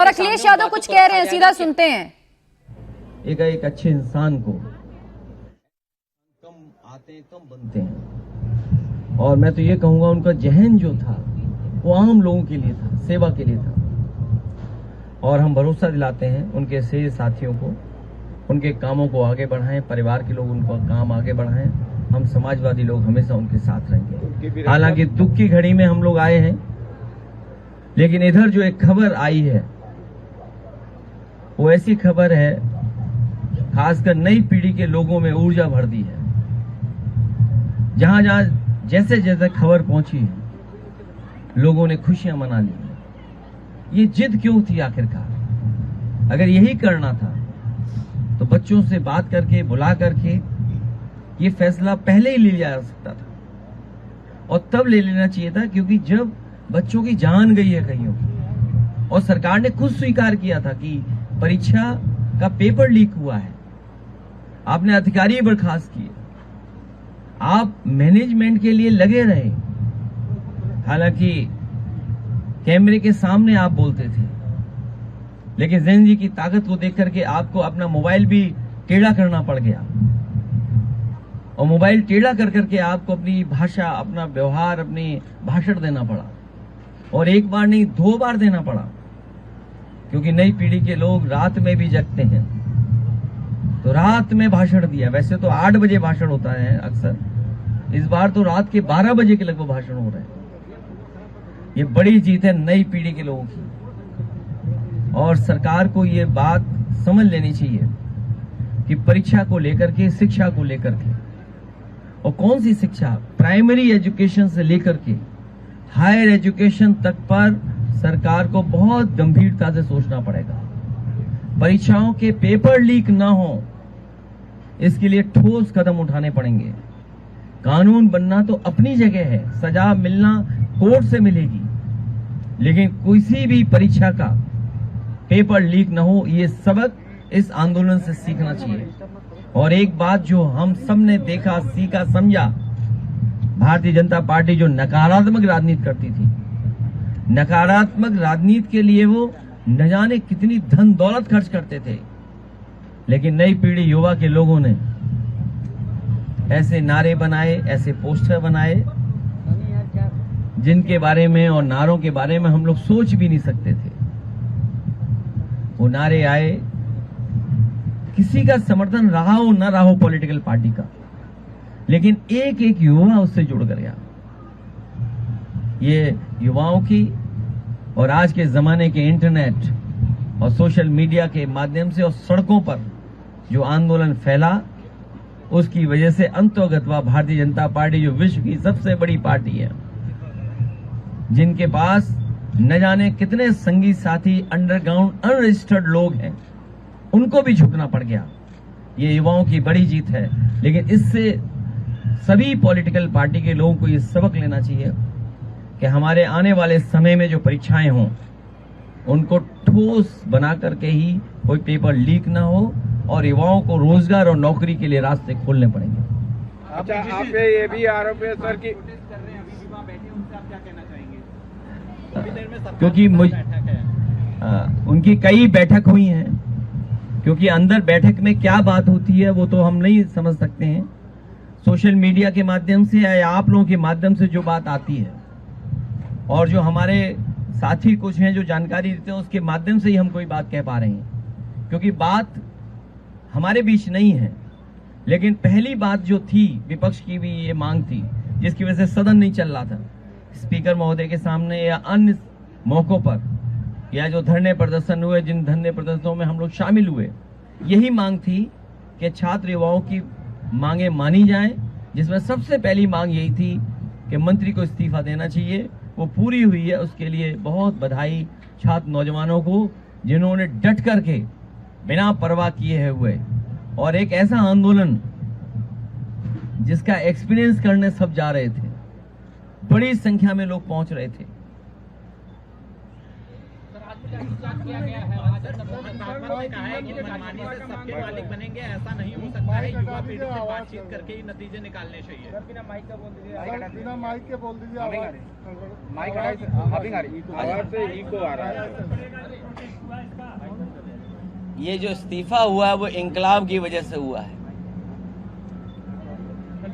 और अखिलेश यादव कुछ कह रहे हैं, सीधा सुनते हैं। एक अच्छे इंसान को कम आते हैं, कम बनते हैं। और मैं तो ये कहूंगा उनका जहन जो था वो आम लोगों के लिए था, सेवा के लिए था। और हम भरोसा दिलाते हैं उनके से साथियों को, उनके कामों को आगे बढ़ाएं, परिवार के लोग उनका काम आगे बढ़ाएं। हम समाजवादी लोग हमेशा उनके साथ रहेंगे। हालांकि दुख की घड़ी में हम लोग आए हैं, लेकिन इधर जो एक खबर आई है वो ऐसी खबर है, खासकर नई पीढ़ी के लोगों में ऊर्जा भर दी है। जहां जहां जैसे जैसे खबर पहुंची है, लोगों ने खुशियां मना ली। ये जिद क्यों थी आखिरकार? अगर यही करना था तो बच्चों से बात करके, बुला करके ये फैसला पहले ही ले लिया जा सकता था। और तब ले लेना चाहिए था, क्योंकि जब बच्चों की जान गई है कईयों की, और सरकार ने खुद स्वीकार किया था कि परीक्षा का पेपर लीक हुआ है, आपने अधिकारी बर्खास्त किए, आप मैनेजमेंट के लिए लगे रहे। हालांकि कैमरे के सामने आप बोलते थे, लेकिन जैन जी की ताकत को देख करके आपको अपना मोबाइल भी टेढ़ा करना पड़ गया, और मोबाइल टेढ़ा कर करके आपको अपनी भाषा, अपना व्यवहार, अपनी भाषण देना पड़ा। और एक बार नहीं, 2 बार देना पड़ा, क्योंकि नई पीढ़ी के लोग रात में भी जगते हैं। तो रात में भाषण दिया। वैसे तो 8 बजे भाषण होता है अक्सर, इस बार तो रात के 12 बजे के लगभग भाषण हो रहे हैं। ये बड़ी जीत है नई पीढ़ी के लोगों की। और सरकार को ये बात समझ लेनी चाहिए कि परीक्षा को लेकर के, शिक्षा को लेकर के, और कौन सी शिक्षा, प्राइमरी एजुकेशन से लेकर के हायर एजुकेशन तक पर सरकार को बहुत गंभीरता से सोचना पड़ेगा। परीक्षाओं के पेपर लीक ना हो, इसके लिए ठोस कदम उठाने पड़ेंगे। कानून बनना तो अपनी जगह है, सजा मिलना कोर्ट से मिलेगी, लेकिन किसी भी परीक्षा का पेपर लीक ना हो, ये सबक इस आंदोलन से सीखना चाहिए। और एक बात जो हम सब ने देखा, सीखा, समझा, भारतीय जनता पार्टी जो नकारात्मक राजनीति करती थी, नकारात्मक राजनीति के लिए वो न जाने कितनी धन दौलत खर्च करते थे, लेकिन नई पीढ़ी युवा के लोगों ने ऐसे नारे बनाए, ऐसे पोस्टर बनाए, जिनके बारे में और नारों के बारे में हम लोग सोच भी नहीं सकते थे। वो नारे आए, किसी का समर्थन रहा हो न रहा हो पॉलिटिकल पार्टी का, लेकिन एक एक युवा उससे जुड़ गया। ये युवाओं की और आज के जमाने के इंटरनेट और सोशल मीडिया के माध्यम से और सड़कों पर जो आंदोलन फैला, उसकी वजह से अंतोगत्वा भारतीय जनता पार्टी, जो विश्व की सबसे बड़ी पार्टी है, जिनके पास न जाने कितने संगी साथी अंडरग्राउंड अनरजिस्टर्ड लोग हैं, उनको भी झुकना पड़ गया। ये युवाओं की बड़ी जीत है। लेकिन इससे सभी पॉलिटिकल पार्टी के लोगों को ये सबक लेना चाहिए कि हमारे आने वाले समय में जो परीक्षाएं हों, उनको ठोस बना करके ही कोई पेपर लीक ना हो, और युवाओं को रोजगार और नौकरी के लिए रास्ते खोलने पड़ेंगे। अच्छा, आप पे ये भी आरोप है सर कि क्योंकि उनकी कई बैठक हुई हैं, क्योंकि अंदर बैठक में क्या बात होती है वो तो हम नहीं समझ सकते हैं। सोशल मीडिया के माध्यम से या आप लोगों के माध्यम से जो बात आती है, और जो हमारे साथी कुछ हैं जो जानकारी देते हैं, उसके माध्यम से ही हम कोई बात कह पा रहे हैं, क्योंकि बात हमारे बीच नहीं है। लेकिन पहली बात जो थी, विपक्ष की भी ये मांग थी, जिसकी वजह से सदन नहीं चल रहा था, स्पीकर महोदय के सामने या अन्य मौकों पर, या जो धरने प्रदर्शन हुए, जिन धरने प्रदर्शनों में हम लोग शामिल हुए, यही मांग थी कि छात्र युवाओं की मांगे मानी जाएं, जिसमें सबसे पहली मांग यही थी कि मंत्री को इस्तीफा देना चाहिए। वो पूरी हुई है, उसके लिए बहुत बधाई छात्र नौजवानों को, जिन्होंने डट करके बिना परवाह किए हुए, और एक ऐसा आंदोलन जिसका एक्सपीरियंस करने सब जा रहे थे, बड़ी संख्या में लोग पहुंच रहे थे। किया गया है, आज कहा है कि मनमानी से सबके मालिक बनेंगे, ऐसा नहीं हो सकता है। युवा पीढ़ी से बातचीत करके ही नतीजे निकालने चाहिए। बिना माइक के बोल दीजिए, माइक आवाज से इको आ रहा है। ये जो इस्तीफा हुआ है वो इंकलाब की वजह से हुआ है।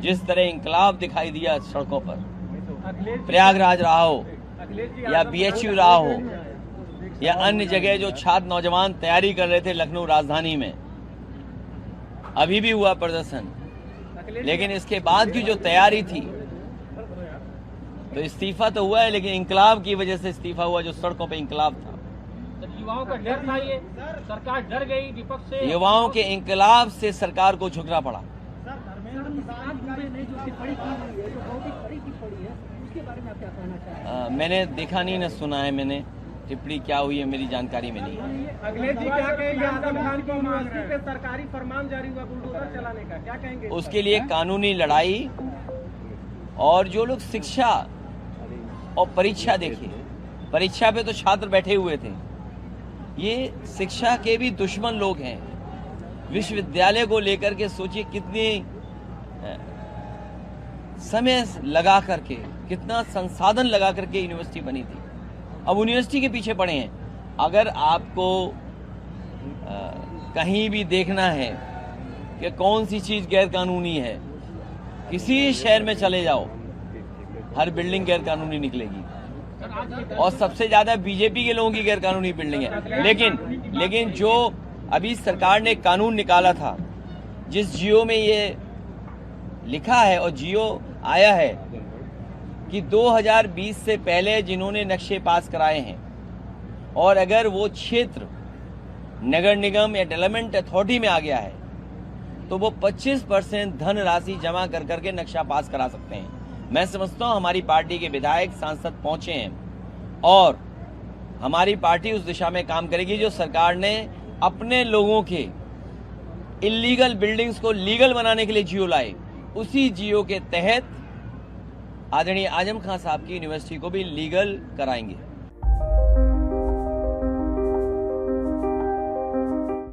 जिस तरह इंकलाब दिखाई दिया सड़कों पर, प्रयागराज रहा हो या BHU रहा हो या अन्य जगह जो छात्र नौजवान तैयारी कर रहे थे लखनऊ राजधानी में, अभी भी हुआ प्रदर्शन, लेकिन इसके बाद की जो तैयारी थी, तो इस्तीफा तो हुआ है लेकिन इंकलाब की वजह से इस्तीफा हुआ, जो सड़कों पे इंकलाब था। युवाओं का डर था, ये सरकार डर गई विपक्ष से। युवाओं के इंकलाब से सरकार को झुकना पड़ा। मैंने देखा नहीं, न सुना है मैंने, टिप्पणी क्या हुई है मेरी जानकारी में नहीं है। अखिलेश जी क्या कहेंगे? आजम खान की यूनिवर्सिटी पे सरकारी फरमान जारी हुआ बुलडोजर चलाने का, क्या कहेंगे? उसके लिए कानूनी लड़ाई, और जो लोग शिक्षा और परीक्षा, देखिए परीक्षा पे तो छात्र बैठे हुए थे, ये शिक्षा के भी दुश्मन लोग हैं। विश्वविद्यालय को लेकर के सोचिए कितनी समय लगा करके, कितना संसाधन लगा करके यूनिवर्सिटी बनी थी। अब यूनिवर्सिटी के पीछे पड़े हैं। अगर आपको कहीं भी देखना है कि कौन सी चीज गैर कानूनी है, किसी शहर में चले जाओ, हर बिल्डिंग गैर कानूनी निकलेगी, और सबसे ज्यादा बीजेपी के लोगों की गैर कानूनी बिल्डिंग है। लेकिन जो अभी सरकार ने कानून निकाला था, जिस जियो में ये लिखा है और जियो आया है कि 2020 से पहले जिन्होंने नक्शे पास कराए हैं, और अगर वो क्षेत्र नगर निगम या डेवलपमेंट अथॉरिटी में आ गया है, तो वो 25% धनराशि जमा कर करके नक्शा पास करा सकते हैं। मैं समझता हूं हमारी पार्टी के विधायक सांसद पहुंचे हैं, और हमारी पार्टी उस दिशा में काम करेगी जो सरकार ने अपने लोगों के इलीगल बिल्डिंग्स को लीगल बनाने के लिए जियो लाए, उसी जियो के तहत आदरणीय आजम खान साहब की यूनिवर्सिटी को भी लीगल कराएंगे।